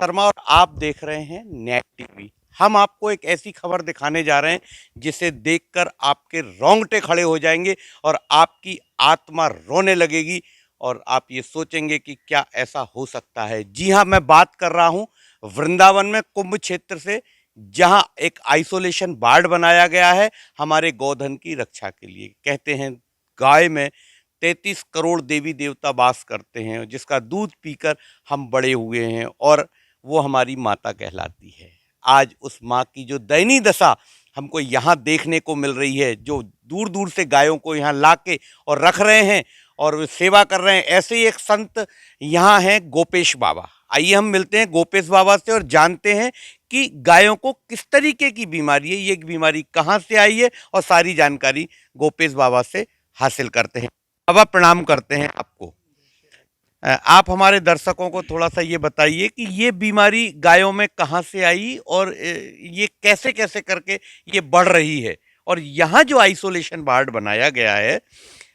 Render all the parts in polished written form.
शर्मा और आप देख रहे हैं नेट टीवी। हम आपको एक ऐसी खबर दिखाने जा रहे हैं जिसे देखकर आपके रोंगटे खड़े हो जाएंगे और आपकी आत्मा रोने लगेगी और आप ये सोचेंगे कि क्या ऐसा हो सकता है। जी हाँ, मैं बात कर रहा हूँ वृंदावन में कुंभ क्षेत्र से, जहाँ एक आइसोलेशन वार्ड बनाया गया है हमारे गोधन की रक्षा के लिए। कहते हैं गाय में 33 करोड़ देवी देवता वास करते हैं, जिसका दूध पीकर हम बड़े हुए हैं और वो हमारी माता कहलाती है। आज उस माँ की जो दयनीय दशा हमको यहाँ देखने को मिल रही है, जो दूर दूर से गायों को यहाँ लाके और रख रहे हैं और वे सेवा कर रहे हैं। ऐसे ही एक संत यहाँ हैं गोपेश बाबा। आइए हम मिलते हैं गोपेश बाबा से और जानते हैं कि गायों को किस तरीके की बीमारी है, ये बीमारी कहाँ से आई है, और सारी जानकारी गोपेश बाबा से हासिल करते हैं। बाबा प्रणाम करते हैं आपको। आप हमारे दर्शकों को थोड़ा सा ये बताइए कि ये बीमारी गायों में कहाँ से आई और ये कैसे कैसे करके ये बढ़ रही है, और यहाँ जो आइसोलेशन वार्ड बनाया गया है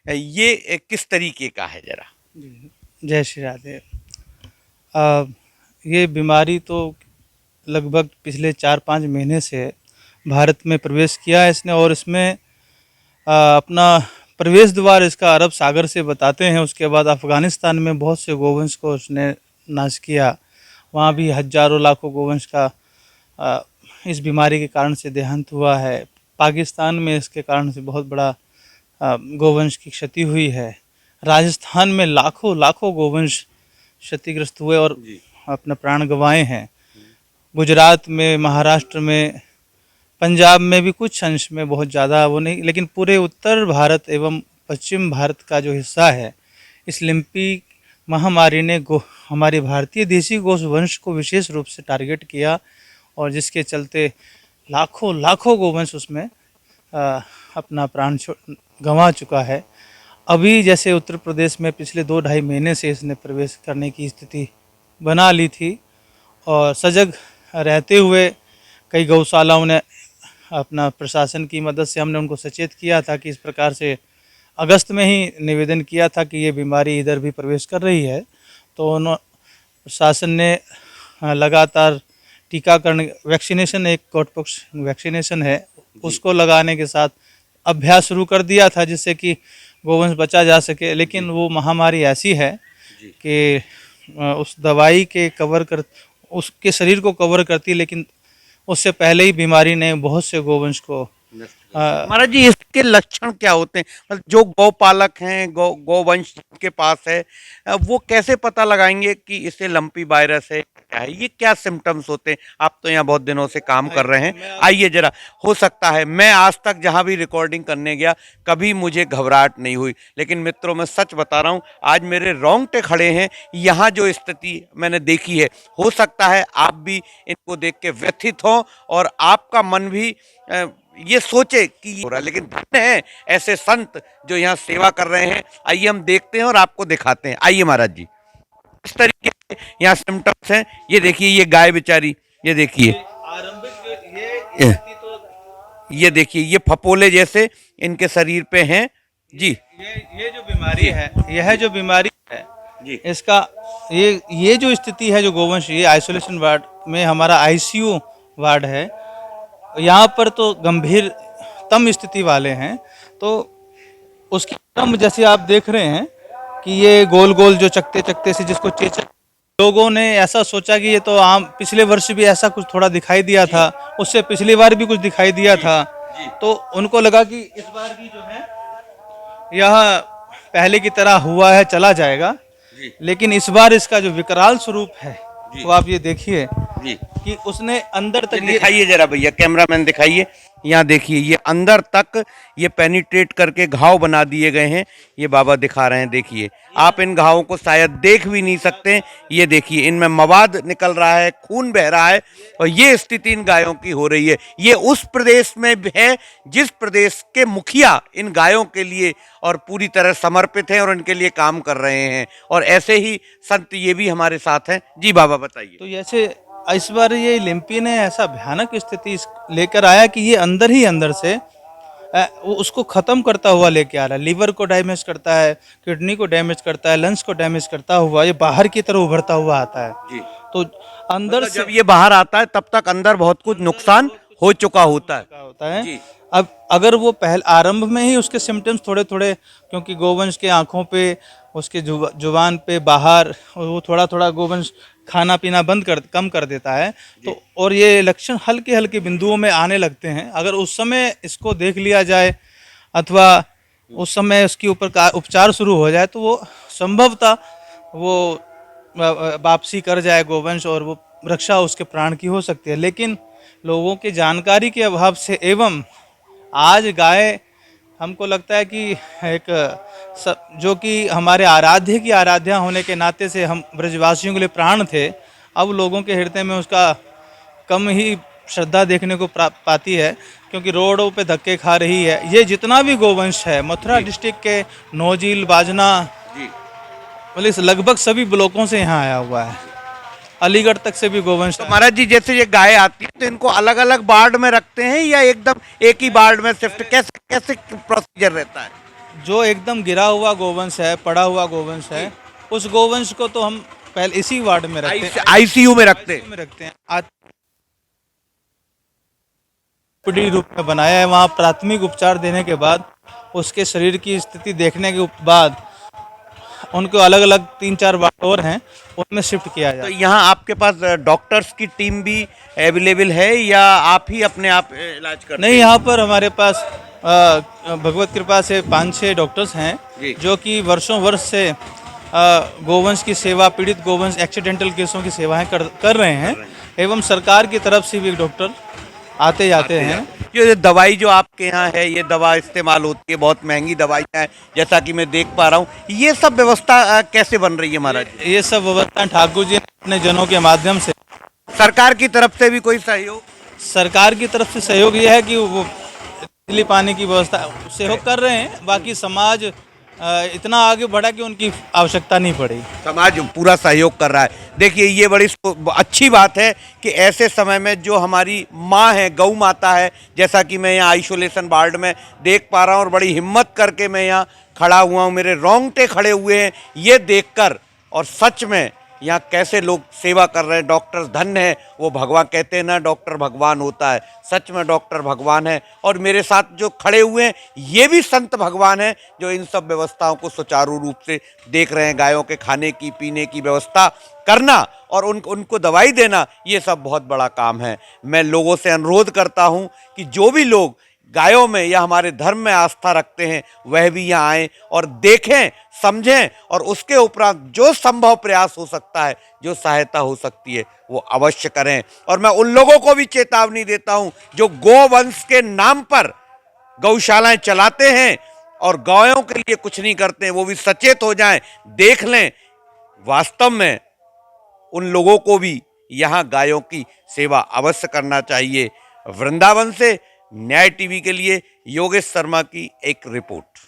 ये किस तरीके का है जरा। जय श्री राधे। ये बीमारी तो लगभग पिछले 4-5 महीने से भारत में प्रवेश किया है इसने, और इसमें अपना प्रवेश द्वार इसका अरब सागर से बताते हैं। उसके बाद अफ़गानिस्तान में बहुत से गोवंश को उसने नाश किया, वहाँ भी हजारों लाखों गोवंश का इस बीमारी के कारण से देहांत हुआ है। पाकिस्तान में इसके कारण से बहुत बड़ा गोवंश की क्षति हुई है। राजस्थान में लाखों लाखों गोवंश क्षतिग्रस्त हुए और अपना प्राण गंवाए हैं। गुजरात में, महाराष्ट्र में, पंजाब में भी कुछ अंश में, बहुत ज़्यादा वो नहीं, लेकिन पूरे उत्तर भारत एवं पश्चिम भारत का जो हिस्सा है, इस लिम्पी महामारी ने हमारे भारतीय देसी गोवंश को विशेष रूप से टारगेट किया, और जिसके चलते लाखों लाखों गोवंश उसमें अपना प्राण गंवा चुका है। अभी जैसे उत्तर प्रदेश में पिछले 2-2.5 महीने से इसने प्रवेश करने की स्थिति बना ली थी, और सजग रहते हुए कई गौशालाओं ने अपना प्रशासन की मदद से हमने उनको सचेत किया था कि इस प्रकार से अगस्त में ही निवेदन किया था कि ये बीमारी इधर भी प्रवेश कर रही है। तो प्रशासन ने लगातार टीकाकरण, वैक्सीनेशन, एक कॉटपॉक्स वैक्सीनेशन है, उसको लगाने के साथ अभ्यास शुरू कर दिया था जिससे कि गोवंश बचा जा सके। लेकिन वो महामारी ऐसी है कि उस दवाई के कवर कर उसके शरीर को कवर करती, लेकिन उससे पहले ही बीमारी ने बहुत से गोवंश को महाराज जी, इसके लक्षण क्या होते हैं? मतलब जो गौपालक हैं, गोवंश के पास है, वो कैसे पता लगाएंगे कि इसे लंपी वायरस है, क्या है, ये क्या सिम्टम्स होते हैं? आप तो यहाँ बहुत दिनों से काम कर रहे हैं, आइए जरा। हो सकता है मैं आज तक जहाँ भी रिकॉर्डिंग करने गया कभी मुझे घबराहट नहीं हुई, लेकिन मित्रों मैं सच बता रहा हूँ, आज मेरे रोंगटे खड़े हैं। यहाँ जो स्थिति मैंने देखी है, हो सकता है आप भी इनको देख के व्यथित हो और आपका मन भी ये सोचे कि हो रहा है, लेकिन धन्य है ऐसे संत जो यहाँ सेवा कर रहे हैं। आइए हम देखते हैं और आपको दिखाते हैं। आइए महाराज जी, इस तरीके से यहाँ सिम्टम्स हैं। ये देखिए, ये गाय बेचारी, ये देखिए, ये देखिए, ये फपोले जैसे इनके शरीर पे हैं जी। ये जो बीमारी है, यह जो बीमारी है जी, इसका ये जो स्थिति है, जो गोवंश, ये आइसोलेशन वार्ड में हमारा आईसीयू वार्ड है। यहाँ पर तो गंभीरतम स्थिति वाले हैं, तो उसकी कम जैसे आप देख रहे हैं कि ये गोल गोल जो चकते चकते से, जिसको चेचक, लोगों ने ऐसा सोचा कि ये तो आम, पिछले वर्ष भी ऐसा कुछ थोड़ा दिखाई दिया था, उससे पिछली बार भी कुछ दिखाई दिया था, तो उनको लगा कि इस बार भी जो है यह पहले की तरह हुआ है, चला जाएगा। लेकिन इस बार इसका जो विकराल स्वरूप है वो आप ये देखिए कि उसने अंदर तक, दिखाइए जरा भैया, कैमरामैन दिखाइए। यहाँ देखिए, ये अंदर तक ये पेनिट्रेट करके घाव बना दिए गए हैं। ये बाबा दिखा रहे हैं, देखिए आप इन घावों को शायद देख भी नहीं सकते। ये देखिए, इनमें मवाद निकल रहा है, खून बह रहा है, और ये स्थिति इन गायों की हो रही है। ये उस प्रदेश में है जिस प्रदेश के मुखिया इन गायों के लिए और पूरी तरह समर्पित हैं और इनके लिए काम कर रहे हैं, और ऐसे ही संत ये भी हमारे साथ हैं। जी बाबा बताइए। तो जैसे इस बार ये लिम्पी ने ऐसा भयानक स्थिति लेकर आया कि ये अंदर ही अंदर से वो उसको ख़त्म करता हुआ लेके आ रहा है। लीवर को डैमेज करता है, किडनी को डैमेज करता है, लंग्स को डैमेज करता हुआ ये बाहर की तरफ उभरता हुआ आता है। तो अंदर मतलब से जब ये बाहर आता है तब तक अंदर बहुत कुछ नुकसान हो चुका होता है। का होता है। जी। अब अगर वो आरंभ में ही उसके सिम्टम्स थोड़े थोड़े, क्योंकि गोवंश के आँखों पे, उसके जुबान पे बाहर, और वो थोड़ा थोड़ा गोवंश खाना पीना कम कर देता है, तो और ये लक्षण हल्के हल्के बिंदुओं में आने लगते हैं, अगर उस समय इसको देख लिया जाए अथवा उस समय उसके ऊपर उपचार शुरू हो जाए, तो वो संभवतः वो वापसी कर जाए गोवंश, और वो रक्षा उसके प्राण की हो सकती है। लेकिन लोगों की जानकारी के अभाव से, एवं आज गाय हमको लगता है कि एक जो कि हमारे आराध्य की आराध्या होने के नाते से हम ब्रजवासियों के लिए प्राण थे, अब लोगों के हृदय में उसका कम ही श्रद्धा देखने को पाती है, क्योंकि रोडों पे धक्के खा रही है। ये जितना भी गोवंश है मथुरा डिस्ट्रिक्ट के नौजील, बाजना, जी। मतलब इस लगभग सभी ब्लॉकों से यहाँ आया हुआ है, अलीगढ़ तक से भी गोवंश तो महाराज जी, जैसे ये गाय आती है तो इनको अलग अलग वार्ड में रखते हैं या एकदम एक ही वार्ड में शिफ्ट, कैसे कैसे प्रोसीजर रहता है? जो एकदम गिरा हुआ गोवंश है, पड़ा हुआ गोवंश है, उस गोवंश को तो हम पहले इसी वार्ड में रखते हैं, आईसीयू में रखते ICU में रखते हैं। आज पीढ़ी रूप में बनाया है, वहाँ प्राथमिक उपचार देने के बाद, उसके शरीर की स्थिति देखने के बाद, उनको अलग अलग 3-4 वार्ड और हैं, उनमें शिफ्ट किया तो जाता है। यहाँ आपके पास डॉक्टर्स की टीम भी अवेलेबल है या आप ही अपने आप इलाज करते नहीं, हैं? यहाँ पर हमारे पास भगवत कृपा से 5-6 डॉक्टर्स हैं, जी। जो कि वर्षों वर्ष से गोवंश की सेवा, पीड़ित गोवंश एक्सीडेंटल केसों की सेवाएं कर रहे हैं, एवं सरकार की तरफ से भी डॉक्टर आते जाते हैं। ये दवाई जो आपके यहाँ है, ये दवा इस्तेमाल होती है, बहुत महंगी दवाइयाँ हैं जैसा कि मैं देख पा रहा हूँ, ये सब व्यवस्था कैसे बन रही है महाराज जी? ये सब व्यवस्था ठाकुर जी ने अपने जनों के माध्यम से, सरकार की तरफ से भी कोई सहयोग? सरकार की तरफ से सहयोग ये है कि वो बिजली पानी की व्यवस्था सहयोग कर रहे हैं, बाकी समाज इतना आगे बढ़ा कि उनकी आवश्यकता नहीं पड़ी। समाज पूरा सहयोग कर रहा है। देखिए, ये बड़ी अच्छी बात है कि ऐसे समय में जो हमारी माँ है, गौ माता है, जैसा कि मैं यहाँ आइसोलेशन वार्ड में देख पा रहा हूँ और बड़ी हिम्मत करके मैं यहाँ खड़ा हुआ हूँ, मेरे रोंगटे खड़े हुए हैं ये देखकर। और सच में यहाँ कैसे लोग सेवा कर रहे हैं, डॉक्टर्स धन्य है, वो भगवान कहते हैं ना, डॉक्टर भगवान होता है, सच में डॉक्टर भगवान है। और मेरे साथ जो खड़े हुए हैं ये भी संत भगवान हैं, जो इन सब व्यवस्थाओं को सुचारू रूप से देख रहे हैं। गायों के खाने की पीने की व्यवस्था करना और उनको दवाई देना, ये सब बहुत बड़ा काम है। मैं लोगों से अनुरोध करता हूँ कि जो भी लोग गायों में या हमारे धर्म में आस्था रखते हैं वह भी यहाँ आएँ और देखें, समझें, और उसके उपरांत जो संभव प्रयास हो सकता है, जो सहायता हो सकती है, वो अवश्य करें। और मैं उन लोगों को भी चेतावनी देता हूं जो गोवंश के नाम पर गौशालाएं चलाते हैं और गायों के लिए कुछ नहीं करते हैं, वो भी सचेत हो जाएं, देख लें। वास्तव में उन लोगों को भी यहाँ गायों की सेवा अवश्य करना चाहिए। वृंदावन से न्याय टीवी के लिए योगेश शर्मा की एक रिपोर्ट।